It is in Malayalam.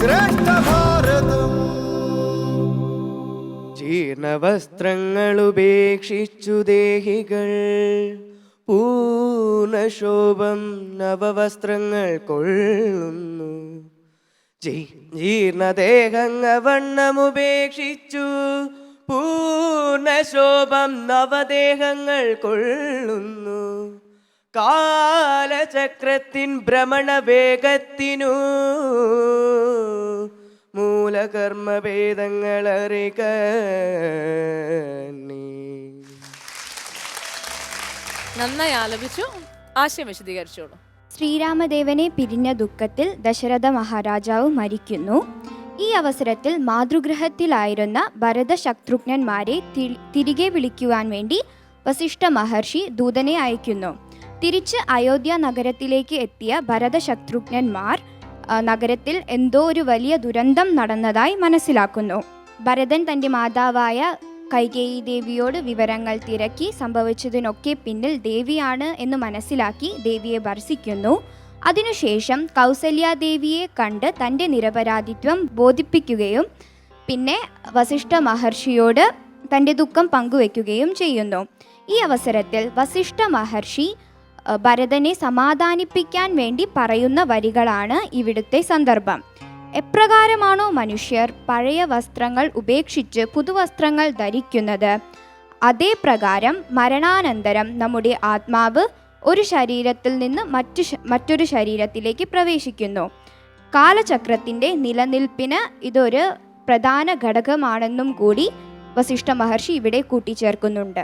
ശ്രേഷ്ഠ ഭാരതം. ജീർണവസ്ത്രങ്ങൾ ഉപേക്ഷിച്ചു ദേഹികൾ പൂർണ്ണശോഭം നവവസ്ത്രങ്ങൾ കൊള്ളുന്നു. ജീർണദേഹവണ്ണമുപേക്ഷിച്ചു പൂർണ്ണശോഭം നവദേഹങ്ങൾ കൊള്ളുന്നു. കാലചക്രത്തിൻ ഭ്രമണവേഗത്തിനു മൂലകർമ്മഭേദങ്ങളറിക നീ. നന്നായി ആലപിച്ചു. ആശയം വിശദീകരിച്ചോളൂ. ശ്രീരാമദേവനെ പിരിഞ്ഞ ദുഃഖത്തിൽ ദശരഥ മഹാരാജാവ് മരിക്കുന്നു. ഈ അവസരത്തിൽ മാതൃഗൃഹത്തിലായിരുന്ന ഭരത ശത്രുഘ്നന്മാരെ തിരികെ വിളിക്കുവാൻ വേണ്ടി വസിഷ്ഠ മഹർഷി ദൂതനെ അയക്കുന്നു. തിരിച്ച് അയോധ്യ നഗരത്തിലേക്ക് എത്തിയ ഭരത ശത്രുഘ്നന്മാർ നഗരത്തിൽ എന്തോ ഒരു വലിയ ദുരന്തം നടന്നതായി മനസ്സിലാക്കുന്നു. ഭരതൻ തൻ്റെ മാതാവായ കൈകേയി ദേവിയോട് വിവരങ്ങൾ തിരക്കി സംഭവിച്ചതിനൊക്കെ പിന്നിൽ ദേവിയാണ് എന്ന് മനസ്സിലാക്കി ദേവിയെ ഭർസിക്കുന്നു. അതിനുശേഷം കൗസല്യാദേവിയെ കണ്ട് തൻ്റെ നിരപരാധിത്വം ബോധിപ്പിക്കുകയും പിന്നെ വസിഷ്ഠ മഹർഷിയോട് തൻ്റെ ദുഃഖം പങ്കുവെക്കുകയും ചെയ്യുന്നു. ഈ അവസരത്തിൽ വസിഷ്ഠ മഹർഷി ഭരതനെ സമാധാനിപ്പിക്കാൻ വേണ്ടി പറയുന്ന വരികളാണ് ഇവിടുത്തെ സന്ദർഭം. എപ്രകാരമാണോ മനുഷ്യർ പഴയ വസ്ത്രങ്ങൾ ഉപേക്ഷിച്ച് പുതുവസ്ത്രങ്ങൾ ധരിക്കുന്നത്, അതേ പ്രകാരം മരണാനന്തരം നമ്മുടെ ആത്മാവ് ഒരു ശരീരത്തിൽ നിന്ന് മറ്റൊരു ശരീരത്തിലേക്ക് പ്രവേശിക്കുന്നു. കാലചക്രത്തിൻ്റെ നിലനിൽപ്പിന് ഇതൊരു പ്രധാന ഘടകമാണെന്നും കൂടി വസിഷ്ഠ മഹർഷി ഇവിടെ കൂട്ടിച്ചേർക്കുന്നുണ്ട്.